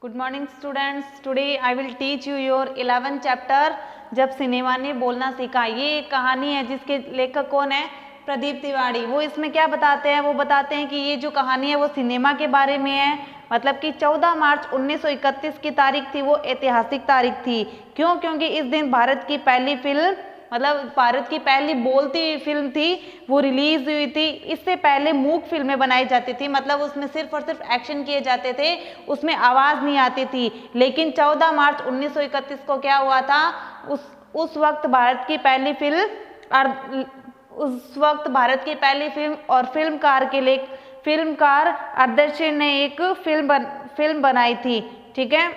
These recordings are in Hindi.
Good morning students, today I will teach you your 11th chapter जब सिनेमा ने बोलना सीखा। ये एक कहानी है जिसके लेखक कौन है? प्रदीप तिवारी। वो इसमें क्या बताते हैं? वो बताते हैं कि ये जो कहानी है वो सिनेमा के बारे में है। मतलब कि 14 मार्च 1931 की तारीख थी, वो ऐतिहासिक तारीख थी। क्यों? क्योंकि इस दिन भारत की पहली फिल्म, मतलब भारत की पहली बोलती हुई फिल्म थी, वो रिलीज हुई थी। इससे पहले मूक फिल्में बनाई जाती थी, मतलब उसमें सिर्फ और सिर्फ एक्शन किए जाते थे, उसमें आवाज नहीं आती थी। लेकिन 14 मार्च 1931 को क्या हुआ था? उस वक्त भारत की पहली फिल्म और फिल्मकार अर्देशीर ने एक फिल्म बनाई थी। ठीक है,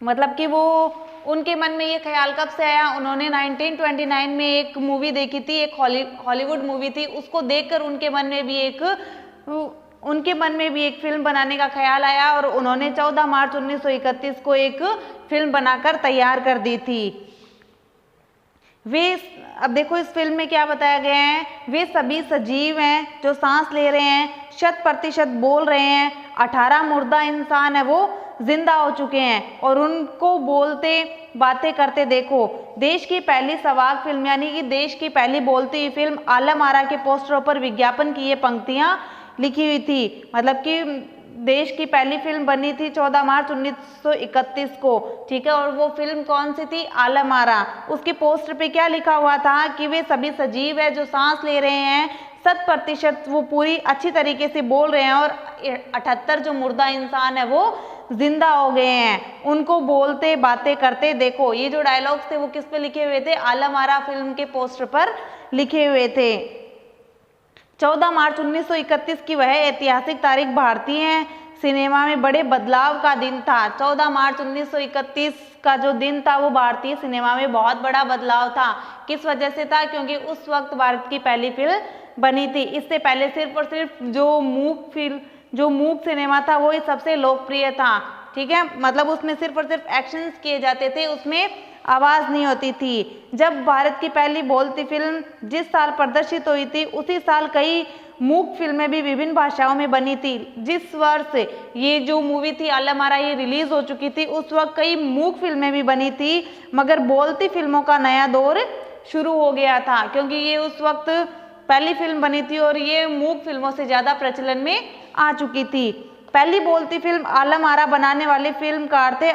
मतलब कि वो उनके मन में ये ख्याल कब से आया? उन्होंने 1929 में एक मूवी देखी थी, एक हॉलीवुड मूवी थी। उसको देखकर उनके मन में भी एक फिल्म बनाने का ख्याल आया और उन्होंने 14 मार्च 1931 को एक फिल्म बनाकर तैयार कर दी थी। अब देखो इस फिल्म में क्या बताया गया है? वे सभी सजीव हैं जो सांस ले रहे हैं, 100% बोल रहे हैं। 18 मुर्दा इंसान है वो जिंदा हो चुके हैं और उनको बोलते बातें करते देखो। देश की पहली सवाक फिल्म, यानी कि देश की पहली बोलती हुई फिल्म आलम आरा के पोस्टरों पर विज्ञापन की ये पंक्तियां लिखी हुई थी। मतलब कि देश की पहली फिल्म बनी थी 14 मार्च 1931 को। ठीक है, और वो फिल्म कौन सी थी? आलम आरा। उसके पोस्टर पे क्या लिखा हुआ था? कि वे सभी सजीव है जो सांस ले रहे हैं, 100% वो पूरी अच्छी तरीके से बोल रहे हैं और 78 जो मुर्दा इंसान है वो जिंदा हो गए हैं। उनको बोलते बातें करते देखो। ये जो डायलॉग्स थे वो किस पे लिखे हुए थे? आलम आरा फिल्म के पोस्टर पर लिखे हुए थे। 14 मार्च 1931 की वह ऐतिहासिक तारीख भारतीय सिनेमा में बड़े बदलाव का दिन था। 14 मार्च 1931 का जो दिन था वो भारतीय सिनेमा में बहुत बड़ा बदलाव था। किस वजह से था? क्योंकि उस वक्त भारत की पहली फिल्म बनी थी। इससे पहले सिर्फ और सिर्फ जो मूक सिनेमा था वो ही सबसे लोकप्रिय था। ठीक है, मतलब उसमें सिर्फ और सिर्फ एक्शंस किए जाते थे, उसमें आवाज नहीं होती थी। जब भारत की पहली बोलती फिल्म जिस साल प्रदर्शित हुई थी उसी साल कई मूक फिल्में भी विभिन्न भाषाओं में बनी थी। जिस वर्ष ये जो मूवी थी आलम आरा ये रिलीज हो चुकी थी, उस वक्त कई मूक फिल्में भी बनी थी, मगर बोलती फिल्मों का नया दौर शुरू हो गया था। क्योंकि ये उस वक्त पहली फिल्म बनी थी और ये मूक फिल्मों से ज्यादा प्रचलन में आ चुकी थी। पहली बोलती फिल्म आलम आरा बनाने वाले फिल्मकार थे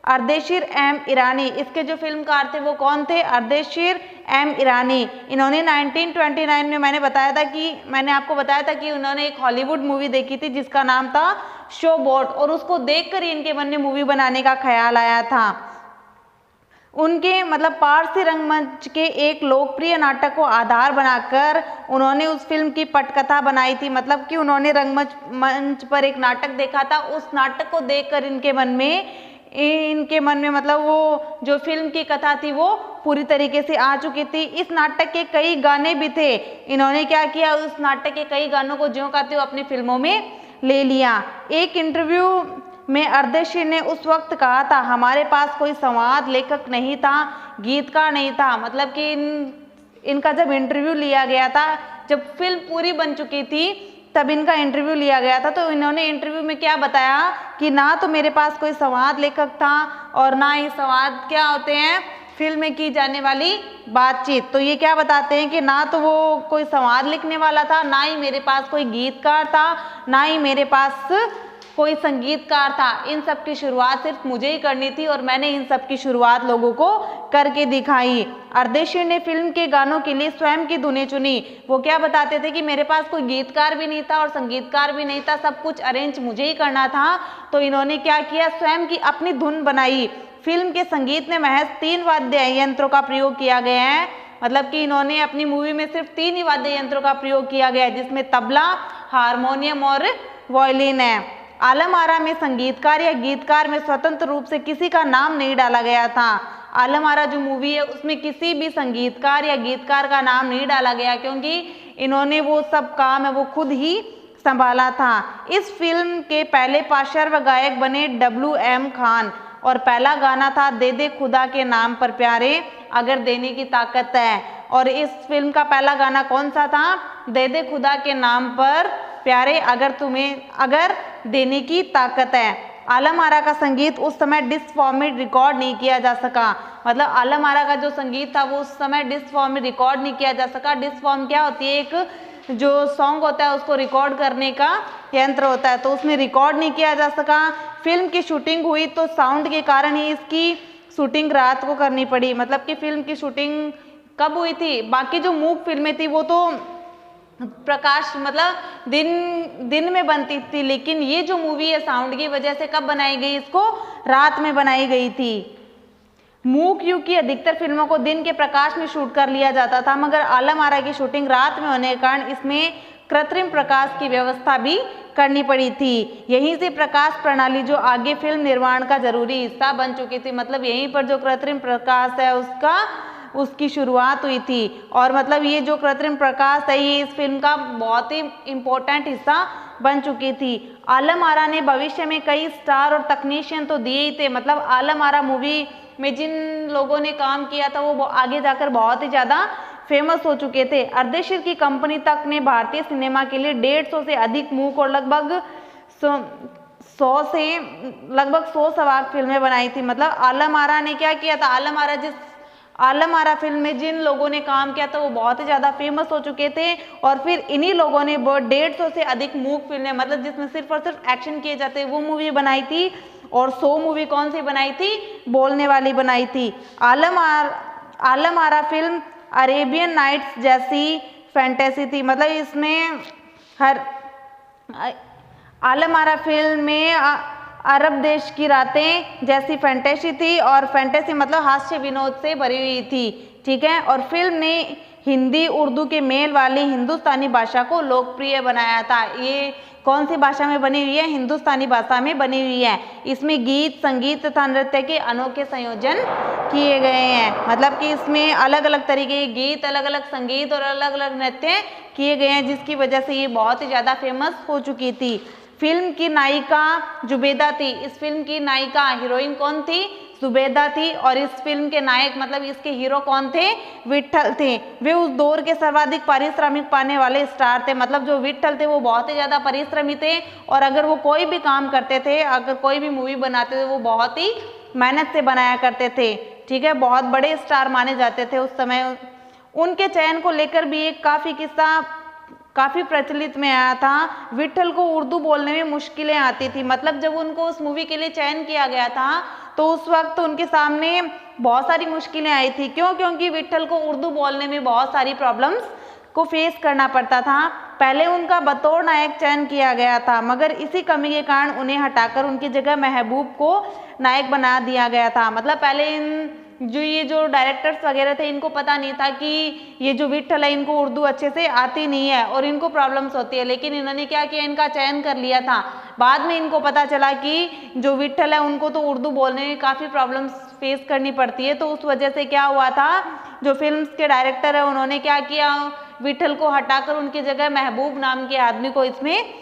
अर्देशीर एम ईरानी। इसके जो फिल्मकार थे वो कौन थे? अर्देशीर एम ईरानी। इन्होंने 1929 में मैंने आपको बताया था कि उन्होंने एक हॉलीवुड मूवी देखी थी जिसका नाम था शो बोट, और उसको देखकर ही इनके मन में मूवी बनाने का ख्याल आया था। उनके मतलब पारसी रंगमंच के एक लोकप्रिय नाटक को आधार बनाकर उन्होंने उस फिल्म की पटकथा बनाई थी। मतलब कि उन्होंने रंगमंच पर एक नाटक देखा था, उस नाटक को देखकर इनके मन में मतलब वो जो फिल्म की कथा थी वो पूरी तरीके से आ चुकी थी। इस नाटक के कई गाने भी थे। इन्होंने क्या किया? उस नाटक के कई गानों को ज्यों का त्यों अपनी फिल्मों में ले लिया। एक इंटरव्यू में अर्देशीर ने उस वक्त कहा था, हमारे पास कोई संवाद लेखक नहीं था, गीतकार नहीं था। मतलब कि इनका जब इंटरव्यू लिया गया था, जब फिल्म पूरी बन चुकी थी तब इनका इंटरव्यू लिया गया था, तो इन्होंने इंटरव्यू में क्या बताया कि ना तो मेरे पास कोई संवाद लेखक था और ना ही संवाद क्या होते हैं फिल्म में की जाने वाली बातचीत। तो ये क्या बताते हैं कि ना तो वो कोई संवाद लिखने वाला था, ना ही मेरे पास कोई गीतकार था, ना ही मेरे पास कोई संगीतकार था। इन सब की शुरुआत सिर्फ मुझे ही करनी थी और मैंने इन सब की शुरुआत लोगों को करके दिखाई। अर्देशीर ने फिल्म के गानों के लिए स्वयं की धुनें चुनी। वो क्या बताते थे कि मेरे पास कोई गीतकार भी नहीं था और संगीतकार भी नहीं था, सब कुछ अरेंज मुझे ही करना था। तो इन्होंने क्या किया? स्वयं की अपनी धुन बनाई। फिल्म के संगीत में महज 3 वाद्य यंत्रों का प्रयोग किया गया है। मतलब कि इन्होंने अपनी मूवी में सिर्फ 3 ही वाद्य यंत्रों का प्रयोग किया गया है, जिसमें तबला, हारमोनियम और वायलिन है। आलम आरा में संगीतकार या गीतकार में स्वतंत्र रूप से किसी का नाम नहीं डाला गया था। आलम आरा जो मूवी है उसमें किसी भी संगीतकार या गीतकार का नाम नहीं डाला गया, क्योंकि इन्होंने वो सब काम है वो खुद ही संभाला था। इस फिल्म के पहले पार्श्व गायक बने WM खान और पहला गाना था दे दे खुदा के नाम पर प्यारे अगर देने की ताकत है। और इस फिल्म का पहला गाना कौन सा था? दे दे खुदा के नाम पर प्यारे अगर देने की ताकत है। आलम आरा का संगीत उस समय डिस्क फॉर्म में रिकॉर्ड नहीं किया जा सका। मतलब आलम आरा का जो संगीत था वो उस समय डिस्क फॉर्म में रिकॉर्ड नहीं किया जा सका। डिस्क फॉर्म क्या होती है, एक जो सॉन्ग होता है उसको रिकॉर्ड करने का यंत्र होता है, तो उसमें रिकॉर्ड नहीं किया जा सका। फिल्म की शूटिंग हुई तो साउंड के कारण ही इसकी शूटिंग रात को करनी पड़ी। मतलब कि फिल्म की शूटिंग कब हुई थी, बाकी जो मूक फिल्में थी वो तो प्रकाश मतलब दिन में बनती थी, लेकिन ये जो मूवी है साउंड की वजह से कब बनाई गई, इसको रात में बनाई गई थी। मूक युग की अधिकतर फिल्मों को दिन के प्रकाश में शूट कर लिया जाता था, मगर आलम आरा की शूटिंग रात में होने के कारण इसमें कृत्रिम प्रकाश की व्यवस्था भी करनी पड़ी थी। यहीं से प्रकाश प्रणाली जो आगे फिल्म निर्माण का जरूरी हिस्सा बन चुकी थी, मतलब यहीं पर जो कृत्रिम प्रकाश है उसकी शुरुआत हुई थी। और मतलब ये जो कृत्रिम प्रकाश है ये इस फिल्म का बहुत ही इम्पोर्टेंट हिस्सा बन चुकी थी। आलम आरा ने भविष्य में कई स्टार और तकनीशियन तो दिए ही थे। मतलब आलम आरा मूवी में जिन लोगों ने काम किया था वो आगे जाकर बहुत ही ज़्यादा फेमस हो चुके थे। अर्देशीर की कंपनी तक ने भारतीय सिनेमा के लिए 150 से अधिक मूक और लगभग 100 सवाक फिल्में बनाई थी। मतलब आलम आरा ने क्या किया था, आलम आरा फिल्म में जिन लोगों ने काम किया था वो बहुत ही ज़्यादा फेमस हो चुके थे, और फिर इन्हीं लोगों ने 150 से अधिक मूक फिल्में, मतलब जिसमें सिर्फ और सिर्फ एक्शन किए जाते वो मूवी बनाई थी। और 100 मूवी कौन सी बनाई थी, बोलने वाली बनाई थी। Alam Ara film Arabian nights जैसी फैंटेसी थी। मतलब इसमें आलम आरा फिल्म में अरब देश की रातें जैसी फैंटेसी थी, और फैंटेसी मतलब हास्य विनोद से भरी हुई थी, ठीक है। और फिल्म ने हिंदी उर्दू के मेल वाली हिंदुस्तानी भाषा को लोकप्रिय बनाया था। ये कौन सी भाषा में बनी हुई है, हिंदुस्तानी भाषा में बनी हुई है। इसमें गीत संगीत तथा नृत्य के अनोखे संयोजन किए गए हैं। मतलब कि इसमें अलग अलग तरीके के गीत, अलग अलग संगीत और अलग अलग नृत्य किए गए हैं, जिसकी वजह से ये बहुत ही ज़्यादा फेमस हो चुकी थी। फिल्म की नायिका जुबेदा थी। इस फिल्म की नायिका हीरोइन कौन थी, जुबेदा थी। और इस फिल्म के नायक मतलब इसके हीरो कौन थे, विट्ठल थे। वे उस दौर के सर्वाधिक पारिश्रमिक पाने वाले स्टार थे। मतलब जो विट्ठल थे वो बहुत ही ज़्यादा परिश्रमी थे, और अगर वो कोई भी काम करते थे, अगर कोई भी मूवी बनाते थे वो बहुत ही मेहनत से बनाया करते थे, ठीक है। बहुत बड़े स्टार माने जाते थे उस समय। उनके चयन को लेकर भी एक काफ़ी प्रचलित में आया था। विट्ठल को उर्दू बोलने में मुश्किलें आती थी। मतलब जब उनको उस मूवी के लिए चयन किया गया था तो उस वक्त उनके सामने बहुत सारी मुश्किलें आई थी। क्यों? क्योंकि विट्ठल को उर्दू बोलने में बहुत सारी प्रॉब्लम्स को फेस करना पड़ता था। पहले उनका बतौर नायक चयन किया गया था, मगर इसी कमी के कारण उन्हें हटाकर उनकी जगह महबूब को नायक बना दिया गया था। मतलब पहले ये जो डायरेक्टर्स वगैरह थे इनको पता नहीं था कि ये जो विट्ठल है इनको उर्दू अच्छे से आती नहीं है और इनको प्रॉब्लम्स होती है, लेकिन इन्होंने क्या किया, इनका चयन कर लिया था। बाद में इनको पता चला कि जो विट्ठल है उनको तो उर्दू बोलने में काफ़ी प्रॉब्लम्स फेस करनी पड़ती है। तो उस वजह से क्या हुआ था, जो फिल्म्स के डायरेक्टर है उन्होंने क्या किया, विट्ठल को हटाकर उनकी जगह महबूब नाम के आदमी को इसमें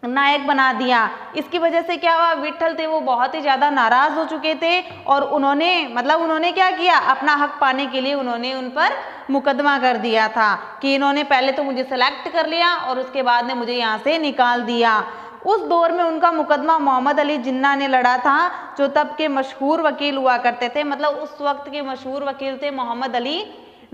नायक बना दिया। इसकी वजह से क्या हुआ, विट्ठल थे वो बहुत ही ज़्यादा नाराज़ हो चुके थे, और उन्होंने क्या किया, अपना हक पाने के लिए उन्होंने उन पर मुकदमा कर दिया था कि इन्होंने पहले तो मुझे सेलेक्ट कर लिया और उसके बाद ने मुझे यहाँ से निकाल दिया। उस दौर में उनका मुकदमा मोहम्मद अली जिन्ना ने लड़ा था, जो तब के मशहूर वकील हुआ करते थे। मतलब उस वक्त के मशहूर वकील थे मोहम्मद अली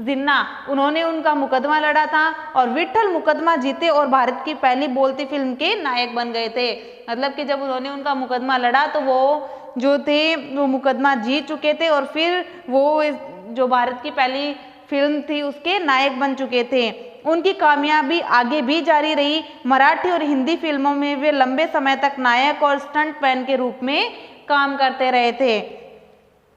जिन्ना। उन्होंने उनका मुकदमा लड़ा था और विट्ठल मुकदमा जीते और भारत की पहली बोलती फिल्म के नायक बन गए थे। मतलब कि जब उन्होंने उनका मुकदमा लड़ा तो वो जो थे वो मुकदमा जीत चुके थे और फिर वो जो भारत की पहली फिल्म थी उसके नायक बन चुके थे। उनकी कामयाबी आगे भी जारी रही। मराठी और हिंदी फिल्मों में वे लंबे समय तक नायक और स्टंटमैन के रूप में काम करते रहे थे।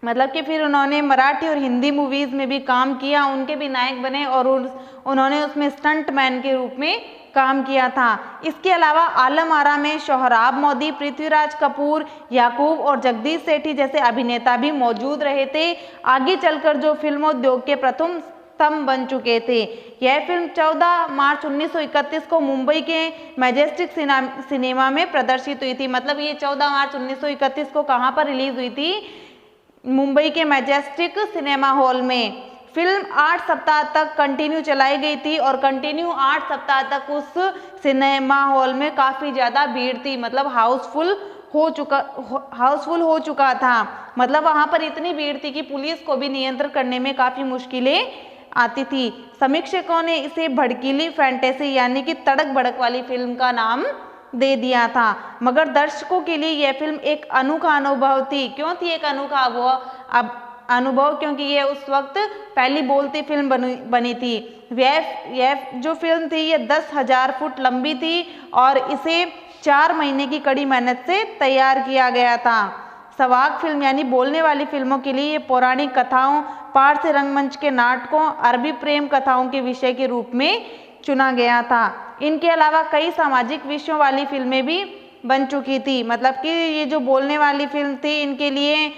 मतलब कि फिर उन्होंने मराठी और हिंदी मूवीज़ में भी काम किया, उनके भी नायक बने और उन्होंने उसमें स्टंटमैन के रूप में काम किया था। इसके अलावा आलम आरा में सोहराब मोदी, पृथ्वीराज कपूर, याकूब और जगदीश सेठी जैसे अभिनेता भी मौजूद रहे थे। आगे चलकर जो फिल्मोद्योग के प्रथम स्तंभ बन चुके थे। यह फिल्म 14 मार्च 1931 को मुंबई के मैजेस्टिक सिनेमा में प्रदर्शित हुई थी। मतलब ये 14 मार्च 1931 को कहाँ पर रिलीज हुई थी, मुंबई के मैजेस्टिक सिनेमा हॉल में। फिल्म 8 सप्ताह तक कंटिन्यू चलाई गई थी और कंटिन्यू 8 सप्ताह तक उस सिनेमा हॉल में काफ़ी ज़्यादा भीड़ थी, मतलब हाउसफुल हाउसफुल हो चुका था। मतलब वहाँ पर इतनी भीड़ थी कि पुलिस को भी नियंत्रण करने में काफ़ी मुश्किलें आती थी। समीक्षकों ने इसे भड़कीली फैंटेसी यानी कि तड़क भड़क वाली फिल्म का नाम दे दिया था, मगर दर्शकों के लिए यह फिल्म एक अनोखा अनुभव थी। क्यों थी एक अनोखा अनुभव? क्योंकि ये उस वक्त पहली बोलती फिल्म बनी थी। यह जो फिल्म थी ये 10,000 फुट लंबी थी और इसे 4 महीने की कड़ी मेहनत से तैयार किया गया था। सवाक फिल्म यानी बोलने वाली फिल्मों के लिए ये पौराणिक कथाओं, पारसी रंगमंच के नाटकों, अरबी प्रेम कथाओं के विषय के रूप में चुना गया था। इनके अलावा कई सामाजिक विषयों वाली फिल्में भी बन चुकी थी। मतलब कि ये जो बोलने वाली फिल्म थी इनके लिए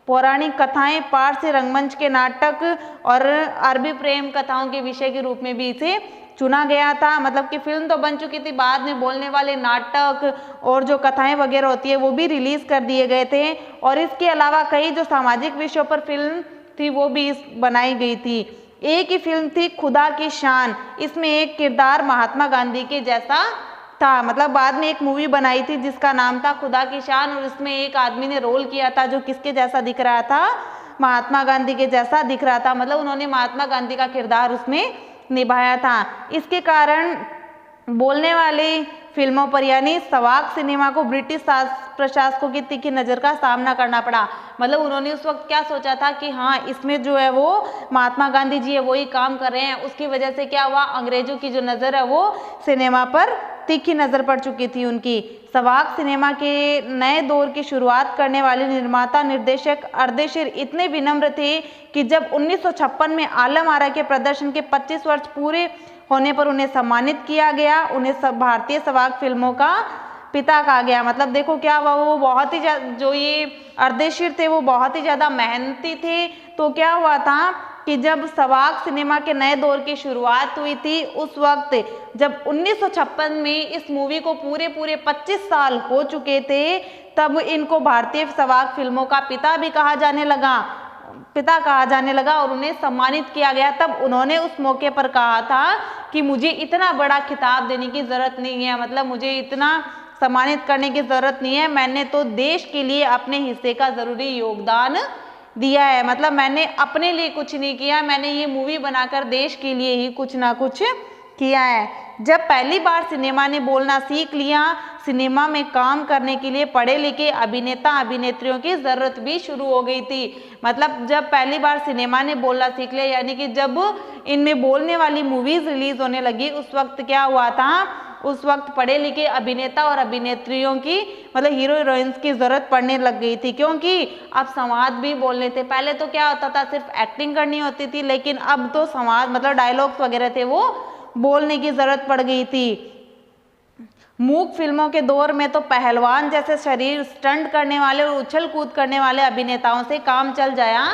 पौराणिक कथाएं, पारसी रंगमंच के नाटक और अरबी प्रेम कथाओं के विषय के रूप में भी इसे चुना गया था। मतलब कि फिल्म तो बन चुकी थी, बाद में बोलने वाले नाटक और जो कथाएं वगैरह होती है वो भी रिलीज कर दिए गए थे। और इसके अलावा कई जो सामाजिक विषयों पर फिल्म थी वो भी बनाई गई थी। एक ही फिल्म थी खुदा की शान, इसमें एक किरदार महात्मा गांधी के जैसा था। मतलब बाद में एक मूवी बनाई थी जिसका नाम था खुदा की शान और इसमें एक आदमी ने रोल किया था जो किसके जैसा दिख रहा था? महात्मा गांधी के जैसा दिख रहा था। मतलब उन्होंने महात्मा गांधी का किरदार उसमें निभाया था। इसके कारण बोलने वाली फिल्मों पर यानी सवाक सिनेमा को ब्रिटिश प्रशासकों की तीखी नज़र का सामना करना पड़ा। मतलब उन्होंने उस वक्त क्या सोचा था कि हाँ इसमें जो है वो महात्मा गांधी जी है वही काम कर रहे हैं। उसकी वजह से क्या हुआ, अंग्रेजों की जो नज़र है वो सिनेमा पर तीखी नज़र पड़ चुकी थी उनकी। सवाक सिनेमा के नए दौर की शुरुआत करने वाले निर्माता निर्देशक अर्देशीर इतने विनम्र थे कि जब 1956 में आलम आरा के प्रदर्शन के 25 वर्ष पूरे होने पर उन्हें सम्मानित किया गया। उन्हें भारतीय सवाक फिल्मों का पिता कहा गया। मतलब देखो क्या हुआ, वो बहुत ही जो ये अर्देशीर थे वो बहुत ही ज़्यादा मेहनती थे। तो क्या हुआ था कि जब सवाक सिनेमा के नए दौर की शुरुआत हुई थी उस वक्त जब 1956 में इस मूवी को पूरे 25 साल हो चुके थे, तब इनको भारतीय सवाक फिल्मों का पिता कहा जाने लगा और उन्हें सम्मानित किया गया। तब उन्होंने उस मौके पर कहा था कि मुझे इतना बड़ा खिताब देने की ज़रूरत नहीं है, मतलब मुझे इतना सम्मानित करने की ज़रूरत नहीं है, मैंने तो देश के लिए अपने हिस्से का ज़रूरी योगदान दिया है। मतलब मैंने अपने लिए कुछ नहीं किया, मैंने ये मूवी बनाकर देश के लिए ही कुछ ना कुछ किया है। जब पहली बार सिनेमा ने बोलना सीख लिया, सिनेमा में काम करने के लिए पढ़े लिखे अभिनेता अभिनेत्रियों की ज़रूरत भी शुरू हो गई थी। मतलब जब पहली बार सिनेमा ने बोलना सीख लिया यानी कि जब इनमें बोलने वाली मूवीज़ रिलीज़ होने लगी उस वक्त क्या हुआ था, उस वक्त पढ़े लिखे अभिनेता और अभिनेत्रियों की मतलब हीरो हीरोइंस की ज़रूरत पड़ने लग गई थी, क्योंकि अब संवाद भी बोलने थे। पहले तो क्या होता था सिर्फ एक्टिंग करनी होती थी, लेकिन अब तो संवाद मतलब डायलॉग्स वगैरह थे वो बोलने की ज़रूरत पड़ गई थी। मूक फिल्मों के दौर में तो पहलवान जैसे शरीर स्टंट करने वाले और उछल कूद करने वाले अभिनेताओं से काम चल जाया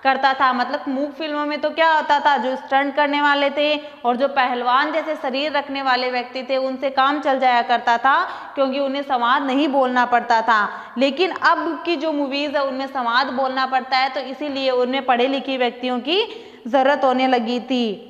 करता था। मतलब मूक फिल्मों में तो क्या होता था, जो स्टंट करने वाले थे और जो पहलवान जैसे शरीर रखने वाले व्यक्ति थे उनसे काम चल जाया करता था, क्योंकि उन्हें संवाद नहीं बोलना पड़ता था। लेकिन अब की जो मूवीज़ है उनमें संवाद बोलना पड़ता है, तो इसीलिए उनमें पढ़े लिखे व्यक्तियों की ज़रूरत होने लगी थी।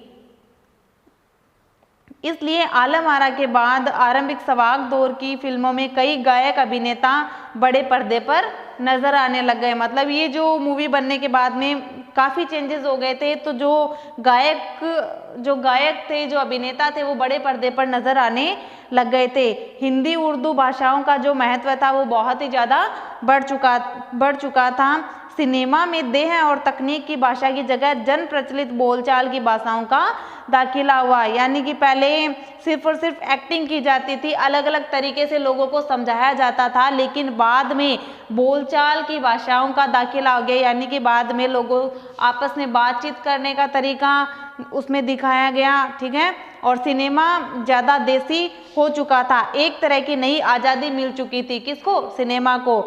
इसलिए आलम आरा के बाद आरंभिक सवाक दौर की फिल्मों में कई गायक अभिनेता बड़े पर्दे पर नज़र आने लग गए। मतलब ये जो मूवी बनने के बाद में काफ़ी चेंजेस हो गए थे, तो जो गायक थे, जो अभिनेता थे वो बड़े पर्दे पर नज़र आने लग गए थे। हिंदी उर्दू भाषाओं का जो महत्व था वो बहुत ही ज़्यादा बढ़ चुका था। सिनेमा में देह और तकनीक की भाषा की जगह जन प्रचलित बोलचाल की भाषाओं का दाखिला हुआ। यानी कि पहले सिर्फ और सिर्फ एक्टिंग की जाती थी, अलग अलग तरीके से लोगों को समझाया जाता था, लेकिन बाद में बोलचाल की भाषाओं का दाखिला हो गया। यानी कि बाद में लोगों आपस में बातचीत करने का तरीका उसमें दिखाया गया, ठीक है। और सिनेमा ज़्यादा देसी हो चुका था, एक तरह की नई आज़ादी मिल चुकी थी किसको, सिनेमा को,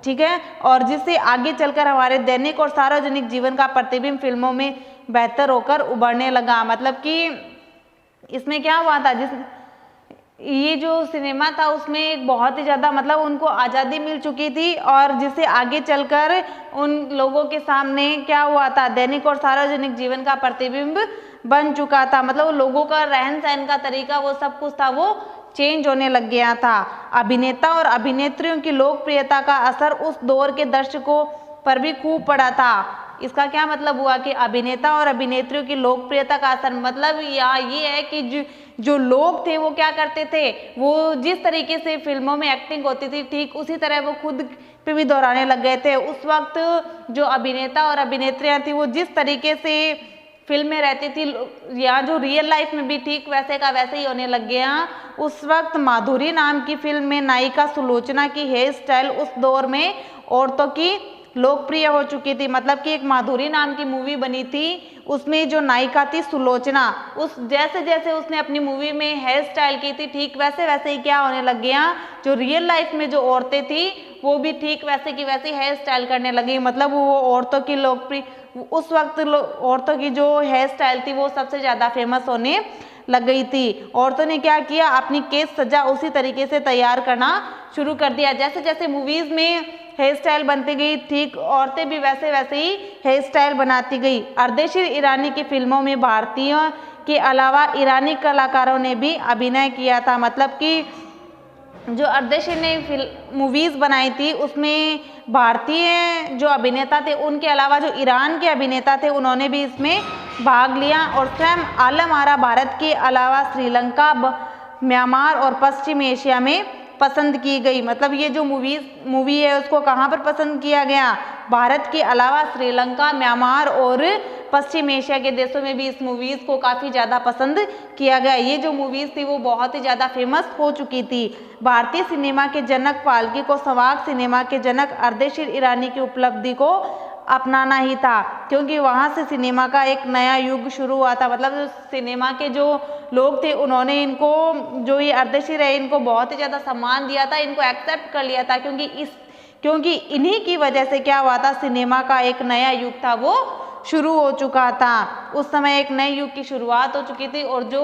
ठीक है। और जिससे आगे चलकर हमारे दैनिक और सार्वजनिक जीवन का प्रतिबिंब फिल्मों में बेहतर होकर उभरने लगा। मतलब कि इसमें क्या हुआ था, ये जो सिनेमा था उसमें एक बहुत ही ज़्यादा मतलब उनको आज़ादी मिल चुकी थी, और जिससे आगे चलकर उन लोगों के सामने क्या हुआ था, दैनिक और सार्वजनिक जीवन का प्रतिबिंब बन चुका था। मतलब लोगों का रहन सहन का तरीका वो सब कुछ था वो चेंज होने लग गया था। अभिनेता और अभिनेत्रियों की लोकप्रियता का असर उस दौर के दर्शकों पर भी खूब पड़ा था। इसका क्या मतलब हुआ कि अभिनेता और अभिनेत्रियों की लोकप्रियता का असर, मतलब यहाँ ये है कि जो लोग थे वो क्या करते थे, वो जिस तरीके से फिल्मों में एक्टिंग होती थी ठीक उसी तरह वो खुद पे भी दोहराने लग गए थे। उस वक्त जो अभिनेता और अभिनेत्रियां थी वो जिस तरीके से फिल्म में रहती थी या जो रियल लाइफ में भी ठीक वैसे का वैसे ही होने लग गया। उस वक्त माधुरी नाम की फिल्म में नायिका सुलोचना की हेयर स्टाइल उस दौर में औरतों की लोकप्रिय हो चुकी थी। मतलब कि एक माधुरी नाम की मूवी बनी थी, उसमें जो नायिका थी सुलोचना, उस जैसे जैसे उसने अपनी मूवी में हेयर स्टाइल की थी ठीक वैसे वैसे ही क्या होने लग गया, जो रियल लाइफ में जो औरतें थी वो भी ठीक वैसे की वैसी हेयर स्टाइल करने लगी। मतलब वो औरतों की लोकप्रिय, उस वक्त औरतों की जो हेयर स्टाइल थी वो सबसे ज़्यादा फेमस होने लग गई थी। औरतों ने क्या किया, अपनी केस सजा उसी तरीके से तैयार करना शुरू कर दिया। जैसे जैसे मूवीज़ में हेयर स्टाइल बनती गई ठीक औरतें भी वैसे वैसे ही हेयर स्टाइल बनाती गई। अर्देशीर ईरानी की फिल्मों में भारतीयों के अलावा ईरानी कलाकारों ने भी अभिनय किया था। मतलब कि जो अर्देशीर ने मूवीज़ बनाई थी उसमें भारतीय जो अभिनेता थे उनके अलावा जो ईरान के अभिनेता थे उन्होंने भी इसमें भाग लिया। और स्वयं आलम आरा भारत के अलावा श्रीलंका, म्यांमार और पश्चिम एशिया में पसंद की गई। मतलब ये जो मूवी है उसको कहाँ पर पसंद किया गया, भारत के अलावा श्रीलंका, म्यांमार और पश्चिम एशिया के देशों में भी इस मूवीज़ को काफ़ी ज़्यादा पसंद किया गया। ये जो मूवीज़ थी वो बहुत ही ज़्यादा फेमस हो चुकी थी। भारतीय सिनेमा के जनक फाल्के को संवाद सिनेमा के जनक अर्देशीर ईरानी की उपलब्धि को अपनाना ही था, क्योंकि वहाँ से सिनेमा का एक नया युग शुरू हुआ था। मतलब जो सिनेमा के जो लोग थे उन्होंने इनको, जो ये अर्देशीर है, इनको बहुत ही ज़्यादा सम्मान दिया था, इनको एक्सेप्ट कर लिया था, क्योंकि इन्हीं की वजह से क्या हुआ था, सिनेमा का एक नया युग था वो शुरू हो चुका था। उस समय एक नए युग की शुरुआत हो चुकी थी और जो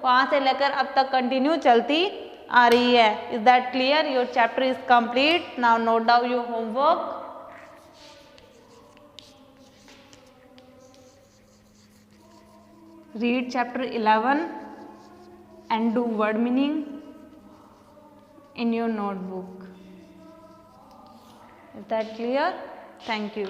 वहाँ से लेकर अब तक कंटिन्यू चलती आ रही है। Is that clear? Your chapter is complete. Now note down your homework. Read chapter 11 and do word meaning in your notebook. Is that clear? Thank you.